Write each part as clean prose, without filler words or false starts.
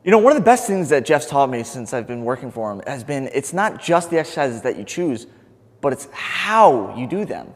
You know, one of the best things that Jeff's taught me since I've been working for him has been it's not just the exercises that you choose, but it's how you do them.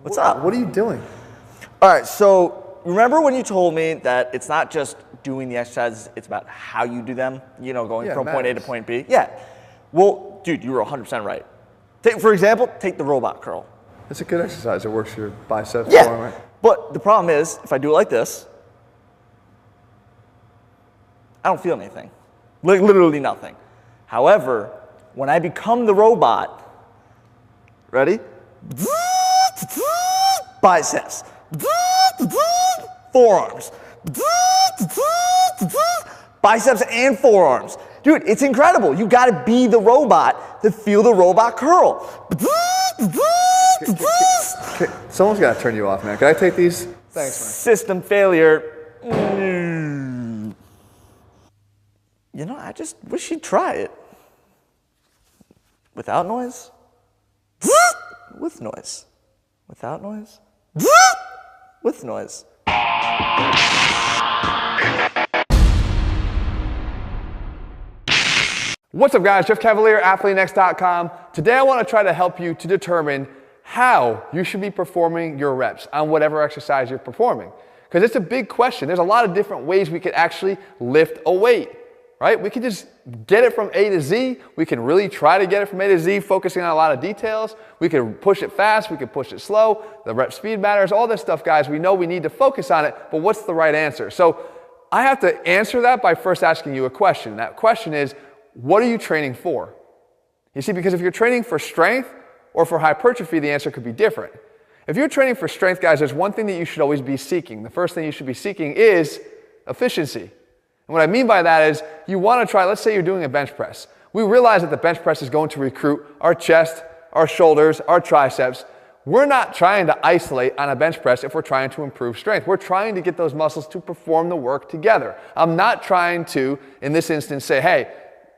What's up? What are you doing? All right, so remember when you told me that it's not just doing the exercises, it's about how you do them, you know, going from point A to point B? Yeah. Well, dude, you were 100% right. For example, take the robot curl. It's a good exercise. It works your biceps. Yeah, form, right? but the problem is, if I do it like this, I don't feel anything. Literally nothing. However, when I become the robot, ready? Biceps. Forearms. Biceps and forearms. Dude, it's incredible. You gotta be the robot to feel the robot curl. Okay, someone's got to turn you off, man. Can I take these? Thanks, man. System failure. You know, I just wish you'd try it. Without noise? With noise. Without noise? With noise. What's up, guys? Jeff Cavalier, AthleteNext.com. Today I want to try to help you to determine how you should be performing your reps on whatever exercise you're performing. Because it's a big question. There's a lot of different ways we could actually lift a weight, right? We can just get it from A to Z. We can really try to get it from A to Z, focusing on a lot of details. We can push it fast. We can push it slow. The rep speed matters. All this stuff, guys, we know we need to focus on it, but what's the right answer? So I have to answer that by first asking you a question. That question is, what are you training for? You see, because if you're training for strength or for hypertrophy, the answer could be different. If you're training for strength, guys, there's one thing that you should always be seeking. The first thing you should be seeking is efficiency. And what I mean by that is you want to try, let's say you're doing a bench press. We realize that the bench press is going to recruit our chest, our shoulders, our triceps. We're not trying to isolate on a bench press if we're trying to improve strength. We're trying to get those muscles to perform the work together. I'm not trying to, in this instance, say, hey,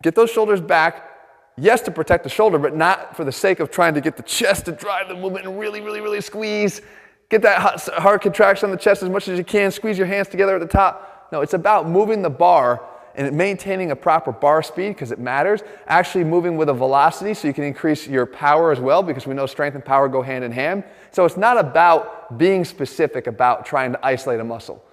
get those shoulders back, yes, to protect the shoulder, but not for the sake of trying to get the chest to drive the movement and really squeeze. Get that hard contraction on the chest as much as you can. Squeeze your hands together at the top. No, it's about moving the bar and maintaining a proper bar speed because it matters. Actually moving with a velocity so you can increase your power as well because we know strength and power go hand in hand. So it's not about being specific about trying to isolate a muscle.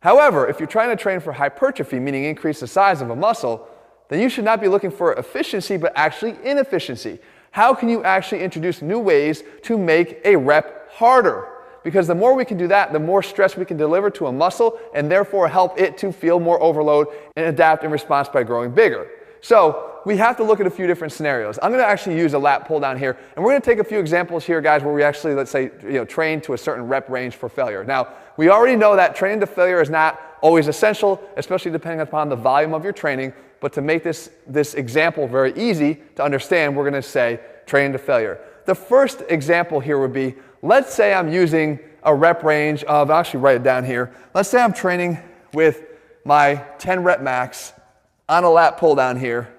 However, if you're trying to train for hypertrophy, meaning increase the size of a muscle, then you should not be looking for efficiency, but actually inefficiency. How can you actually introduce new ways to make a rep harder? Because the more we can do that, the more stress we can deliver to a muscle and therefore help it to feel more overload and adapt in response by growing bigger. So we have to look at a few different scenarios. I'm going to actually use a lat pull down here, and we're going to take a few examples here, guys, where we actually, let's say, train to a certain rep range for failure. Now, we already know that training to failure is not always essential, especially depending upon the volume of your training. But to make this example very easy to understand, we're going to say training to failure. The first example here would be, let's say I'm using a rep range of, I'll actually write it down here. Let's say I'm training with my 10 rep max on a lat pull down here,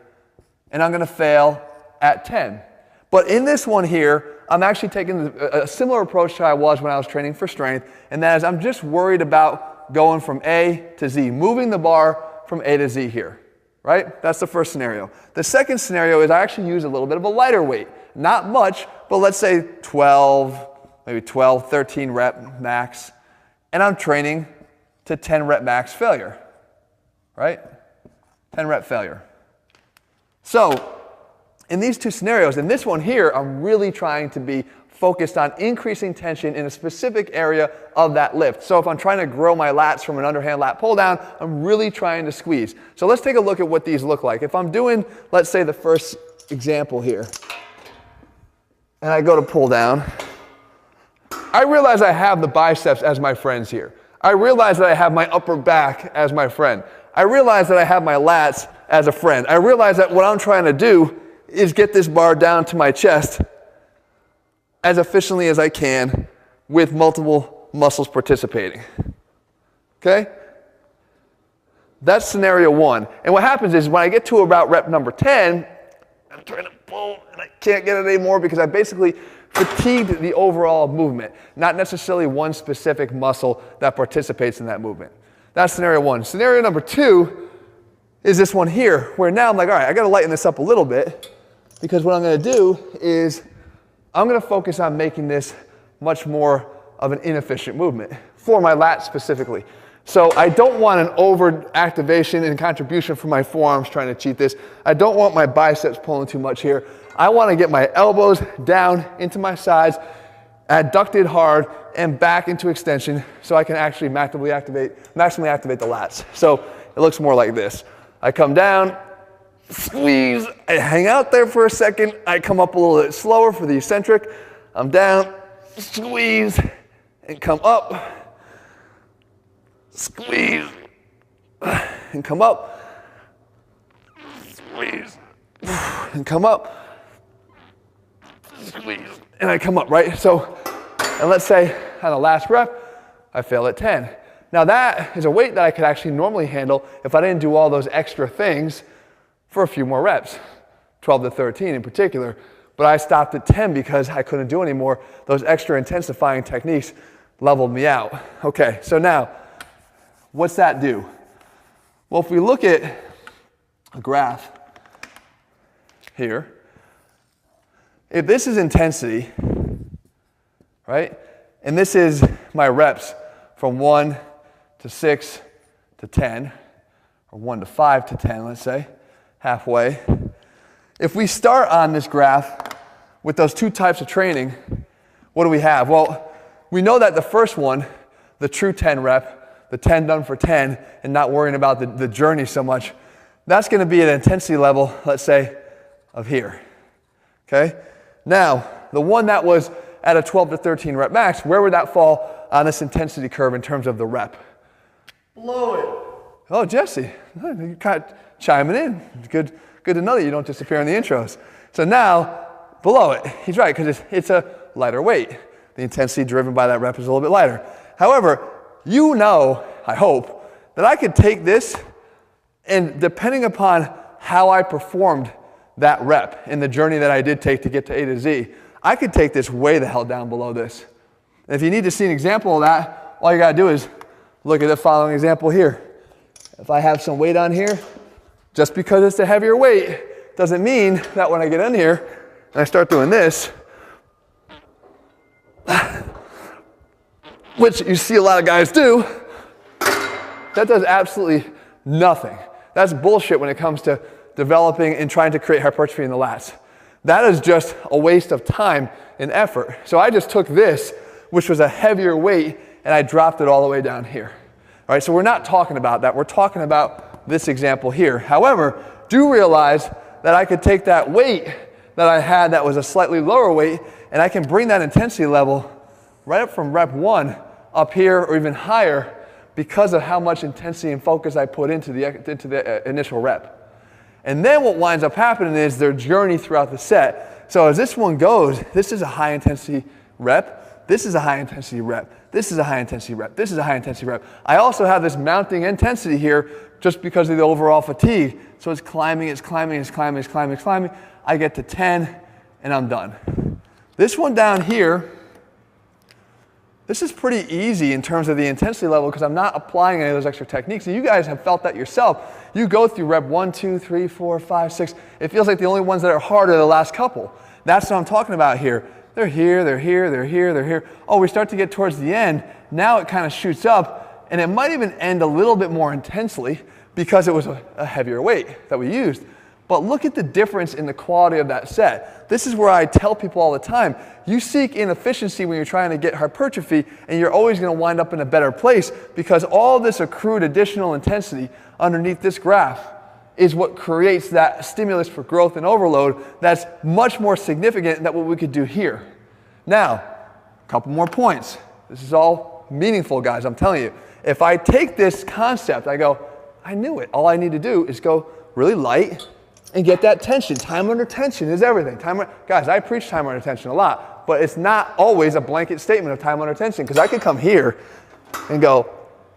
and I'm going to fail at 10. But in this one here, I'm actually taking a similar approach to how I was when I was training for strength, and that is I'm just worried about going from A to Z, moving the bar from A to Z here. Right? That's the first scenario. The second scenario is I actually use a little bit of a lighter weight. Not much, but let's say 13 rep max. And I'm training to 10 rep max failure. Right? 10 rep failure. So, in these two scenarios, in this one here, I'm really trying to be focused on increasing tension in a specific area of that lift. So if I'm trying to grow my lats from an underhand lat pull down, I'm really trying to squeeze. So let's take a look at what these look like. If I'm doing, let's say the first example here, and I go to pull down, I realize I have the biceps as my friends here. I realize that I have my upper back as my friend. I realize that I have my lats as a friend. I realize that what I'm trying to do is get this bar down to my chest as efficiently as I can with multiple muscles participating. Okay? That's scenario one. And what happens is when I get to about rep number 10, I'm trying to pull, and I can't get it anymore because I basically fatigued the overall movement, not necessarily one specific muscle that participates in that movement. That's scenario one. Scenario number two is this one here, where now I'm like, all right, I got to lighten this up a little bit, because what I'm going to do is I'm going to focus on making this much more of an inefficient movement for my lats specifically. So I don't want an over activation and contribution from my forearms trying to cheat this. I don't want my biceps pulling too much here. I want to get my elbows down into my sides, adducted hard, and back into extension so I can actually maximally activate the lats. So it looks more like this. I come down, squeeze, I hang out there for a second, I come up a little bit slower for the eccentric, I'm down, squeeze, and come up, squeeze, and come up, squeeze, and come up, squeeze, and I come up, right? So, and let's say on the last rep, I fail at 10. Now that is a weight that I could actually normally handle if I didn't do all those extra things for a few more reps, 12 to 13 in particular. But I stopped at 10 because I couldn't do any more. Those extra intensifying techniques leveled me out. Okay, so now, what's that do? Well, if we look at a graph here, if this is intensity, right, and this is my reps from 1 to 6 to 10, or 1 to 5 to 10, let's say, halfway. If we start on this graph with those two types of training, what do we have? Well, we know that the first one, the true 10 rep, the 10 done for 10, and not worrying about the journey so much, that's going to be at an intensity level, let's say, of here. Okay? Now, the one that was at a 12 to 13 rep max, where would that fall on this intensity curve in terms of the rep? Below it. Oh, Jesse, you're kind of chiming in. Good to know that you don't disappear in the intros. So now, below it, he's right, because it's a lighter weight. The intensity driven by that rep is a little bit lighter. However, you know, I hope, that I could take this, and depending upon how I performed that rep in the journey that I did take to get to A to Z, I could take this way the hell down below this. And if you need to see an example of that, all you got to do is look at the following example here. If I have some weight on here, just because it's a heavier weight doesn't mean that when I get in here and I start doing this, which you see a lot of guys do, that does absolutely nothing. That's bullshit when it comes to developing and trying to create hypertrophy in the lats. That is just a waste of time and effort. So I just took this, which was a heavier weight, and I dropped it all the way down here. All right, so we're not talking about that. We're talking about this example here. However, do realize that I could take that weight that I had that was a slightly lower weight, and I can bring that intensity level right up from rep 1 up here or even higher because of how much intensity and focus I put into the initial rep. And then what winds up happening is their journey throughout the set. So as this one goes, this is a high intensity rep, this is a high intensity rep, this is a high intensity rep, this is a high intensity rep. I also have this mounting intensity here just because of the overall fatigue. So it's climbing, it's climbing, it's climbing, it's climbing, it's climbing. I get to 10 and I'm done. This one down here, this is pretty easy in terms of the intensity level because I'm not applying any of those extra techniques. And you guys have felt that yourself. You go through rep 1, 2, 3, 4, 5, 6. It feels like the only ones that are hard are the last couple. That's what I'm talking about here. They're here, they're here, they're here, they're here. Oh, we start to get towards the end. Now it kind of shoots up, and it might even end a little bit more intensely because it was a heavier weight that we used. But look at the difference in the quality of that set. This is where I tell people all the time, you seek inefficiency when you're trying to get hypertrophy, and you're always going to wind up in a better place because all this accrued additional intensity underneath this graph is what creates that stimulus for growth and overload that's much more significant than what we could do here. Now, a couple more points. This is all meaningful, guys, I'm telling you. If I take this concept, I go, I knew it. All I need to do is go really light and get that tension. Time under tension is everything. Guys, I preach time under tension a lot, but it's not always a blanket statement of time under tension because I could come here and go,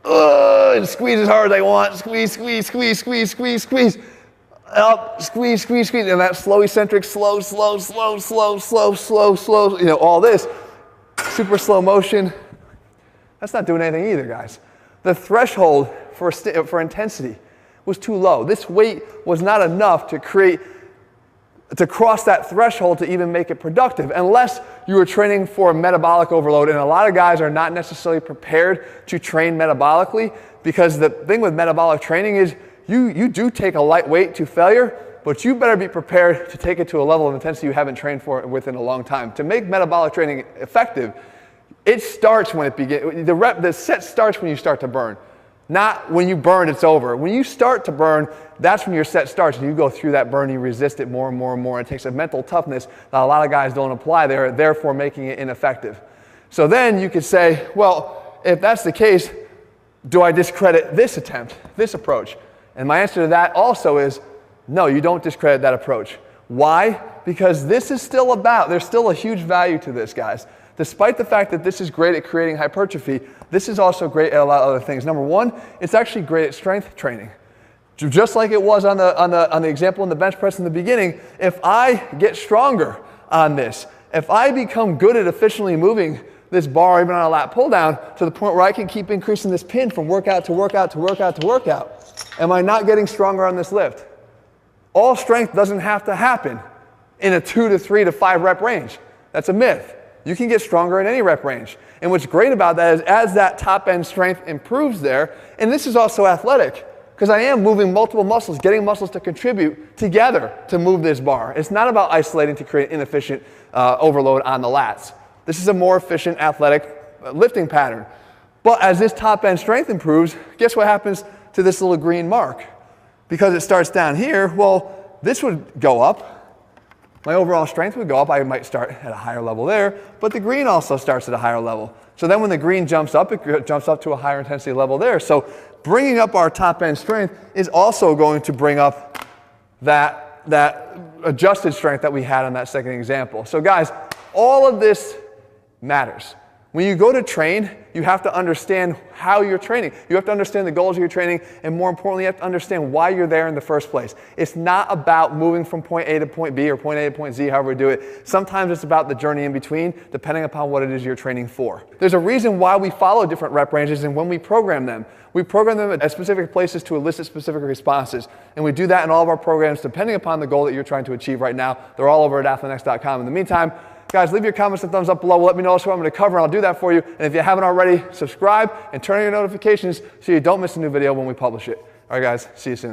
and squeeze as hard as I want, squeeze, squeeze, squeeze, squeeze, squeeze, squeeze. up, squeeze, squeeze, squeeze, and that slow eccentric, slow, slow, slow, slow, slow, slow, slow, you know, all this. Super slow motion. That's not doing anything either, guys. The threshold for intensity was too low. This weight was not enough to cross that threshold to even make it productive, unless you were training for metabolic overload. And a lot of guys are not necessarily prepared to train metabolically, because the thing with metabolic training is you do take a light weight to failure, but you better be prepared to take it to a level of intensity you haven't trained for within a long time. To make metabolic training effective, it starts when it begins. The set starts when you start to burn. Not when you burn, it's over. When you start to burn, that's when your set starts, and you go through that burn, you resist it more and more and more. It takes a mental toughness that a lot of guys don't apply there, therefore making it ineffective. So then you could say, well, if that's the case, do I discredit this attempt, this approach? And my answer to that also is, no, you don't discredit that approach. Why? Because this is still there's still a huge value to this, guys. Despite the fact that this is great at creating hypertrophy, this is also great at a lot of other things. Number one, it's actually great at strength training. Just like it was on the example in the bench press in the beginning, if I get stronger on this, if I become good at efficiently moving this bar even on a lat pull down to the point where I can keep increasing this pin from workout to workout to workout to workout, am I not getting stronger on this lift? All strength doesn't have to happen in a 2 to 3 to 5 rep range. That's a myth. You can get stronger in any rep range. And what's great about that is as that top end strength improves there, and this is also athletic, because I am moving multiple muscles, getting muscles to contribute together to move this bar. It's not about isolating to create inefficient overload on the lats. This is a more efficient athletic lifting pattern. But as this top end strength improves, guess what happens to this little green mark? Because it starts down here, well, this would go up. My overall strength would go up. I might start at a higher level there, but the green also starts at a higher level. So then when the green jumps up, it jumps up to a higher intensity level there. So bringing up our top end strength is also going to bring up that adjusted strength that we had on that second example. So guys, all of this matters. When you go to train, you have to understand how you're training. You have to understand the goals of your training, and more importantly, you have to understand why you're there in the first place. It's not about moving from point A to point B or point A to point Z, however we do it. Sometimes it's about the journey in between, depending upon what it is you're training for. There's a reason why we follow different rep ranges and when we program them. We program them at specific places to elicit specific responses, and we do that in all of our programs depending upon the goal that you're trying to achieve right now. They're all over at athletenext.com. In the meantime, guys, leave your comments and thumbs up below. Let me know what I'm going to cover, and I'll do that for you. And if you haven't already, subscribe and turn on your notifications so you don't miss a new video when we publish it. All right, guys, see you soon.